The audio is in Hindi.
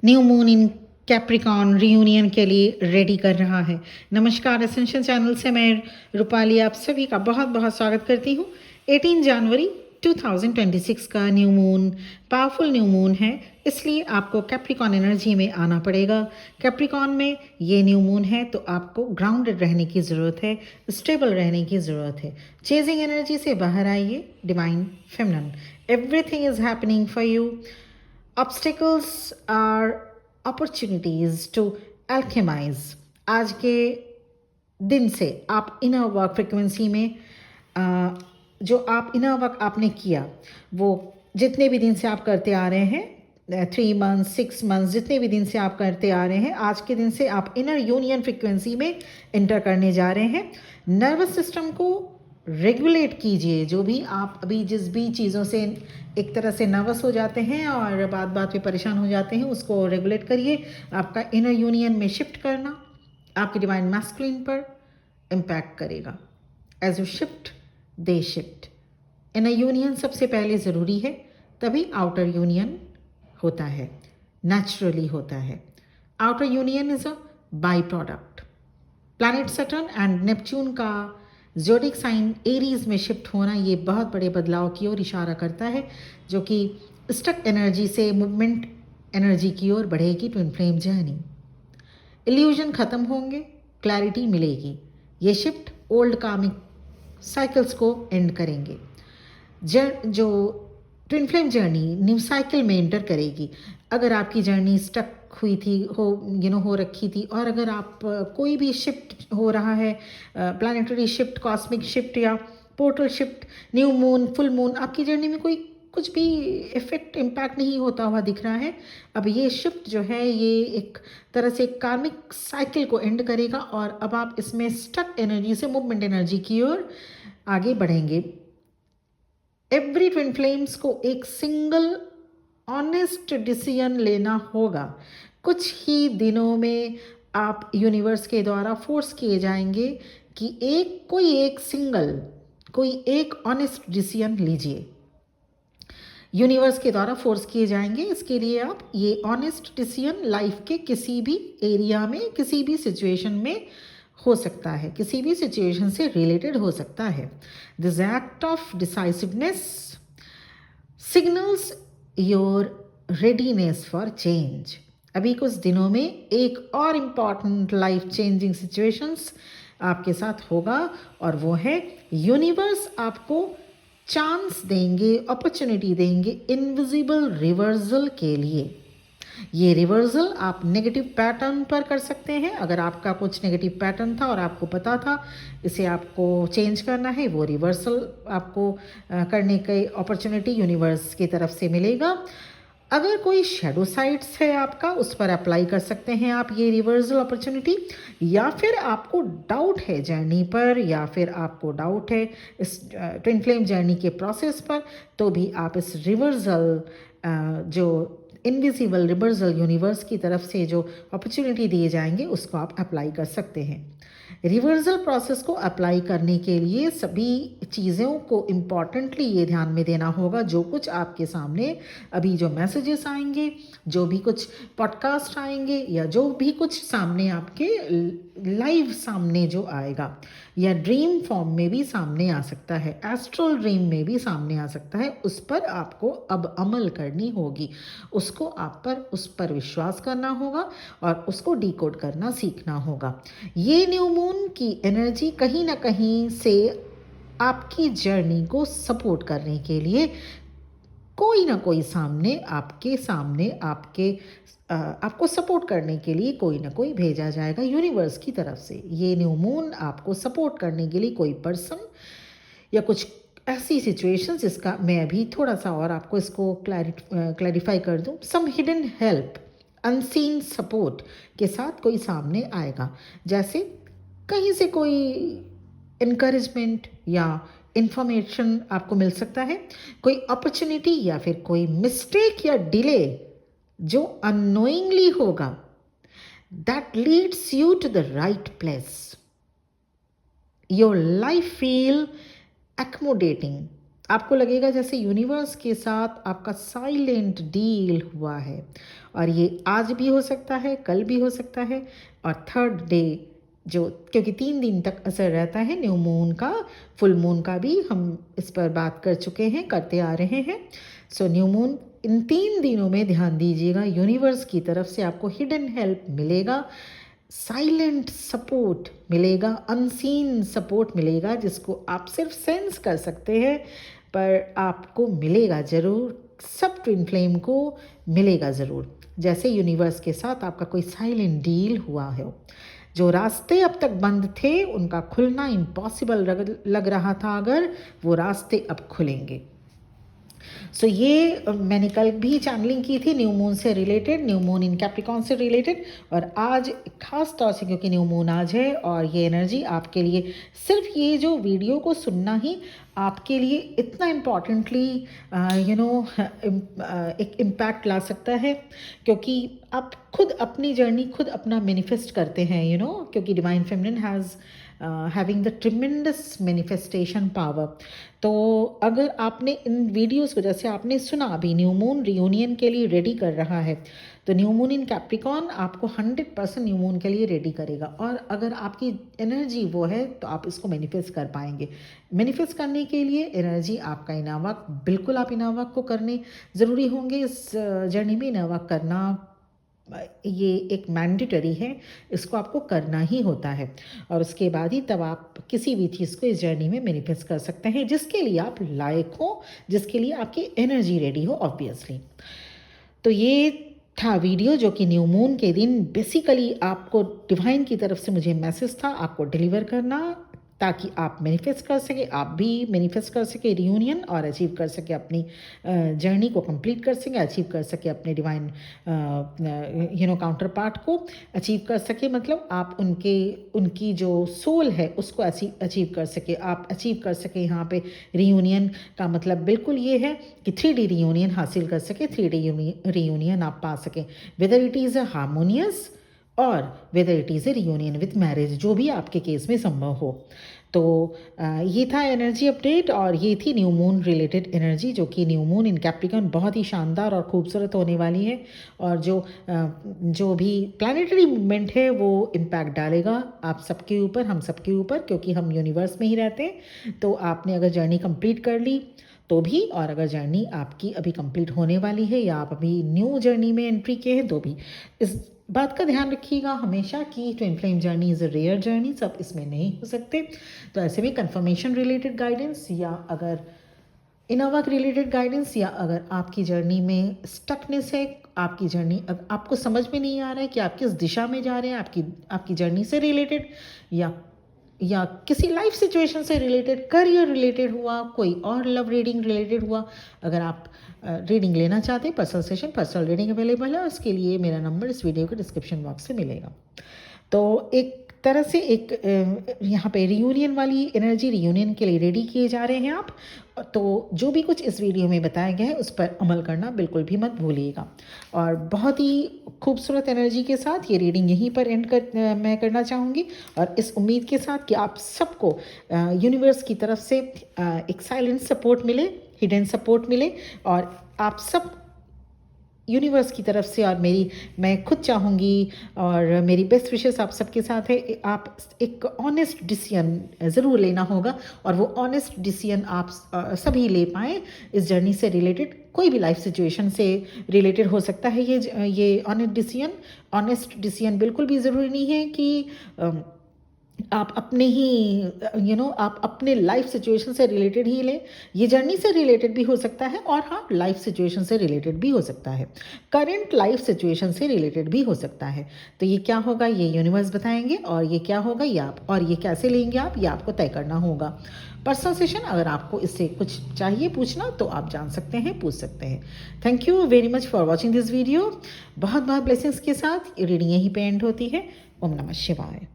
New moon in Capricorn reunion के लिए रेडी कर रहा है। नमस्कार, एसेंशियल चैनल से मैं रूपाली आप सभी का बहुत बहुत स्वागत करती हूँ। 18 जनवरी 2026 का new moon powerful new moon है, इसलिए आपको कैप्रिकॉन एनर्जी में आना पड़ेगा। कैप्रिकॉन में ये न्यू मून है तो आपको ग्राउंडेड रहने की ज़रूरत है, स्टेबल रहने की ज़रूरत है। चेजिंग एनर्जी से बाहर आइए, divine feminine, everything is happening for you. Obstacles are opportunities to alchemize। आज के दिन से आप इनर वर्क फ्रिक्वेंसी में जो आप इनर वर्क आपने किया, वो जितने भी दिन से आप करते आ रहे हैं, 3 मंथ्स 6 मंथ्स, जितने भी दिन से आप करते आ रहे हैं, आज के दिन से आप इनर यूनियन फ्रिक्वेंसी में एंटर करने जा रहे हैं। नर्वस सिस्टम को रेगुलेट कीजिए। जो भी आप अभी जिस भी चीज़ों से एक तरह से नर्वस हो जाते हैं और बात बात पे परेशान हो जाते हैं, उसको रेगुलेट करिए। आपका इनर यूनियन में शिफ्ट करना आपके डिवाइन मैस्कुलिन पर इम्पैक्ट करेगा। As you shift they shift. Inner union सबसे पहले ज़रूरी है, तभी आउटर यूनियन होता है, नेचुरली होता है। Outer union is a by product. Planet Saturn and Neptune का ज़ोडिक साइन एरीज में शिफ्ट होना ये बहुत बड़े बदलाव की ओर इशारा करता है, जो कि स्टक एनर्जी से मूवमेंट एनर्जी की ओर बढ़ेगी। ट्विन फ्लेम जर्नी, इल्यूजन ख़त्म होंगे, क्लैरिटी मिलेगी। ये शिफ्ट ओल्ड कामिक साइकिल्स को एंड करेंगे। जो twin flame journey new cycle में एंटर करेगी। अगर आपकी जर्नी स्टक हुई थी, हो रखी थी, और अगर आप कोई भी शिफ्ट हो रहा है, प्लानिटरी शिफ्ट, कॉस्मिक शिफ्ट या portal shift, new moon, full moon, आपकी जर्नी में कोई कुछ भी इफेक्ट इम्पैक्ट नहीं होता हुआ दिख रहा है। अब ये शिफ्ट जो है, ये एक तरह से कार्मिक साइकिल को एंड करेगा और अब आप इसमें स्टक एनर्जी से मूवमेंट एनर्जी की ओर आगे बढ़ेंगे। एवरी ट्विन फ्लेम्स को एक सिंगल ऑनेस्ट डिसीजन लेना होगा। कुछ ही दिनों में आप यूनिवर्स के द्वारा फोर्स किए जाएंगे कि कोई एक ऑनेस्ट डिसीजन लीजिए। यूनिवर्स के द्वारा फोर्स किए जाएंगे। इसके लिए आप ये ऑनेस्ट डिसीजन लाइफ के किसी भी एरिया में, किसी भी सिचुएशन में हो सकता है, किसी भी सिचुएशन से रिलेटेड हो सकता है। This act of decisiveness signals your readiness for change. अभी कुछ दिनों में एक और इम्पॉर्टेंट लाइफ चेंजिंग सिचुएशंस आपके साथ होगा, और वो है यूनिवर्स आपको चांस देंगे, अपॉर्चुनिटी देंगे इनविजिबल रिवर्सल के लिए। ये रिवर्सल आप नेगेटिव पैटर्न पर कर सकते हैं। अगर आपका कुछ नेगेटिव पैटर्न था और आपको पता था इसे आपको चेंज करना है, वो रिवर्सल आपको करने की अपॉर्चुनिटी यूनिवर्स की तरफ से मिलेगा। अगर कोई शेडो साइड्स है आपका, उस पर अप्लाई कर सकते हैं आप ये रिवर्सल अपॉर्चुनिटी। या फिर आपको डाउट है जर्नी पर, या फिर आपको डाउट है इस ट्विन फ्लेम जर्नी के प्रोसेस पर, तो भी आप इस रिवर्सल जो इनविजिबल रिवर्सल यूनिवर्स की तरफ से जो अपॉर्चुनिटी दिए जाएंगे, उसको आप अप्लाई कर सकते हैं। रिवर्सल प्रोसेस को अप्लाई करने के लिए सभी चीज़ों को इम्पॉर्टेंटली ये ध्यान में देना होगा। जो कुछ आपके सामने अभी जो मैसेजेस आएंगे, जो भी कुछ पॉडकास्ट आएंगे, या जो भी कुछ सामने आपके लाइव सामने जो आएगा, या ड्रीम फॉर्म में भी सामने आ सकता है, एस्ट्रल ड्रीम में भी सामने आ सकता है, उस पर आपको अब अमल करनी होगी। उस पर विश्वास करना होगा और उसको डिकोड करना सीखना होगा। ये न्यू मून की एनर्जी कहीं ना कहीं से आपकी जर्नी को सपोर्ट करने के लिए कोई ना कोई आपको सपोर्ट करने के लिए कोई ना कोई भेजा जाएगा यूनिवर्स की तरफ से। ये न्यू मून आपको सपोर्ट करने के लिए कोई पर्सन या कुछ ऐसी सिचुएशन, जिसका मैं अभी थोड़ा सा और आपको इसको क्लैरिफाई कर दूं। Some hidden help, unseen support के साथ कोई सामने आएगा। जैसे कहीं से कोई इनकरेजमेंट या इंफॉर्मेशन आपको मिल सकता है, कोई अपॉर्चुनिटी या फिर कोई मिस्टेक या डिले जो अननोइंगली होगा, that leads you to the right place. Your life feel accommodating, आपको लगेगा जैसे यूनिवर्स के साथ आपका साइलेंट डील हुआ है, और ये आज भी हो सकता है, कल भी हो सकता है, और थर्ड डे जो, क्योंकि 3 दिन तक असर रहता है न्यू मून का, फुल मून का भी हम इस पर बात कर चुके हैं, करते आ रहे हैं। सो न्यू मून, इन 3 दिनों में ध्यान दीजिएगा, यूनिवर्स की तरफ से आपको हिडन हेल्प मिलेगा, साइलेंट सपोर्ट मिलेगा, अनसीन सपोर्ट मिलेगा, जिसको आप सिर्फ सेंस कर सकते हैं, पर आपको मिलेगा ज़रूर, सब ट्विन फ्लेम को मिलेगा ज़रूर। जैसे यूनिवर्स के साथ आपका कोई साइलेंट डील हुआ है, जो रास्ते अब तक बंद थे उनका खुलना इम्पॉसिबल लग रहा था, अगर वो रास्ते अब खुलेंगे। सो ये मैंने कल भी चैनलिंग की थी न्यू मून से related, new moon in Capricorn से रिलेटेड, और आज खास तौर से क्योंकि न्यू मून आज है, और ये एनर्जी आपके लिए, सिर्फ ये जो वीडियो को सुनना ही आपके लिए इतना इम्पॉर्टेंटली एक इम्पैक्ट ला सकता है, क्योंकि आप खुद अपनी जर्नी खुद अपना मैनिफेस्ट करते हैं, क्योंकि divine feminine has having the tremendous manifestation power. तो अगर आपने इन वीडियोस को, जैसे आपने सुना अभी न्यू मून रियूनियन के लिए रेडी कर रहा है, तो न्यू मून इन कैप्रिकॉन आपको 100% न्यू मून के लिए रेडी करेगा, और अगर आपकी एनर्जी वो है तो आप इसको मैनिफेस्ट कर पाएंगे। मैनिफेस्ट करने के लिए एनर्जी आपका इनावर्क, बिल्कुल आप इनावर्क को करने ज़रूरी होंगे इस जर्नी में। इनावर्क करना ये एक मैंडेटरी है, इसको आपको करना ही होता है, और उसके बाद ही तब आप किसी भी चीज़ को इस जर्नी में मैनिफेस्ट कर सकते हैं, जिसके लिए आप लायक हो, जिसके लिए आपकी एनर्जी रेडी हो ऑब्वियसली। तो ये था वीडियो जो कि न्यू मून के दिन बेसिकली आपको डिवाइन की तरफ से मुझे मैसेज था आपको डिलीवर करना, ताकि आप मैनिफेस्ट कर सके, आप भी मैनिफेस्ट कर सके रियूनियन, और अचीव कर सके अपनी जर्नी को कंप्लीट कर सके, अचीव कर सके अपने डिवाइन काउंटर पार्ट को अचीव कर सके, मतलब आप उनकी जो सोल है उसको अचीव कर सके, आप अचीव कर सके। यहाँ पे रियूनियन का मतलब बिल्कुल ये है कि 3D रियूनियन हासिल कर सके, 3D रियूनियन आप पा सकें, whether it is a harmonious और whether it is a reunion with marriage, जो भी आपके केस में संभव हो। तो ये था एनर्जी अपडेट, और ये थी न्यू मून रिलेटेड एनर्जी, जो कि न्यू मून इन कैप्रिकॉन बहुत ही शानदार और खूबसूरत होने वाली है, और जो भी प्लानिटरी मूवमेंट है वो इम्पैक्ट डालेगा आप सबके ऊपर, हम सबके ऊपर, क्योंकि हम यूनिवर्स में ही रहते हैं। तो आपने अगर जर्नी कंप्लीट कर ली तो भी, और अगर जर्नी आपकी अभी कंप्लीट होने वाली है, या आप अभी न्यू जर्नी में एंट्री किए हैं, तो भी इस बात का ध्यान रखिएगा हमेशा कि twin flame journey is a rare journey, सब इसमें नहीं हो सकते। तो ऐसे में कंफर्मेशन रिलेटेड गाइडेंस, या अगर इनोवर्क रिलेटेड गाइडेंस, या अगर आपकी जर्नी में स्टकनेस है, आपकी जर्नी आपको समझ में नहीं आ रहा है कि आप किस दिशा में जा रहे हैं, आपकी जर्नी से रिलेटेड, या किसी लाइफ सिचुएशन से रिलेटेड, करियर रिलेटेड हुआ, कोई और लव रीडिंग रिलेटेड हुआ, अगर आप रीडिंग लेना चाहते हैं, पर्सनल रीडिंग अवेलेबल है, उसके लिए मेरा नंबर इस वीडियो के डिस्क्रिप्शन बॉक्स में मिलेगा। तो एक तरह से यहाँ पे रियूनियन वाली एनर्जी, रियूनियन के लिए रेडी किए जा रहे हैं आप। तो जो भी कुछ इस वीडियो में बताया गया है उस पर अमल करना बिल्कुल भी मत भूलिएगा। और बहुत ही खूबसूरत एनर्जी के साथ ये रीडिंग यहीं पर मैं करना चाहूँगी, और इस उम्मीद के साथ कि आप सबको यूनिवर्स की तरफ से एक साइलेंट सपोर्ट मिले, हिडन सपोर्ट मिले, और आप सब यूनिवर्स की तरफ से, और मैं खुद चाहूँगी, और मेरी बेस्ट विशेस आप सबके साथ है। आप एक ऑनेस्ट डिसीजन ज़रूर लेना होगा, और वो ऑनेस्ट डिसीजन आप सभी ले पाएँ इस जर्नी से रिलेटेड, कोई भी लाइफ सिचुएशन से रिलेटेड हो सकता है ये ऑनेस्ट डिसीजन बिल्कुल भी ज़रूरी नहीं है कि आप अपने ही आप अपने लाइफ सिचुएशन से रिलेटेड ही लें। ये जर्नी से रिलेटेड भी हो सकता है, और हाँ, लाइफ सिचुएशन से रिलेटेड भी हो सकता है, करंट लाइफ सिचुएशन से रिलेटेड भी हो सकता है। तो ये क्या होगा ये यूनिवर्स बताएंगे, और ये क्या होगा ये कैसे लेंगे आप, ये आपको तय करना होगा। पर्सनल सेशन, अगर आपको इससे कुछ चाहिए पूछना तो आप जान सकते हैं, पूछ सकते हैं। Thank you very much for watching this video. बहुत बहुत ब्लेसिंग्स के साथ रीडिंग यहीं पे एंड होती है। ओम नमः शिवाय।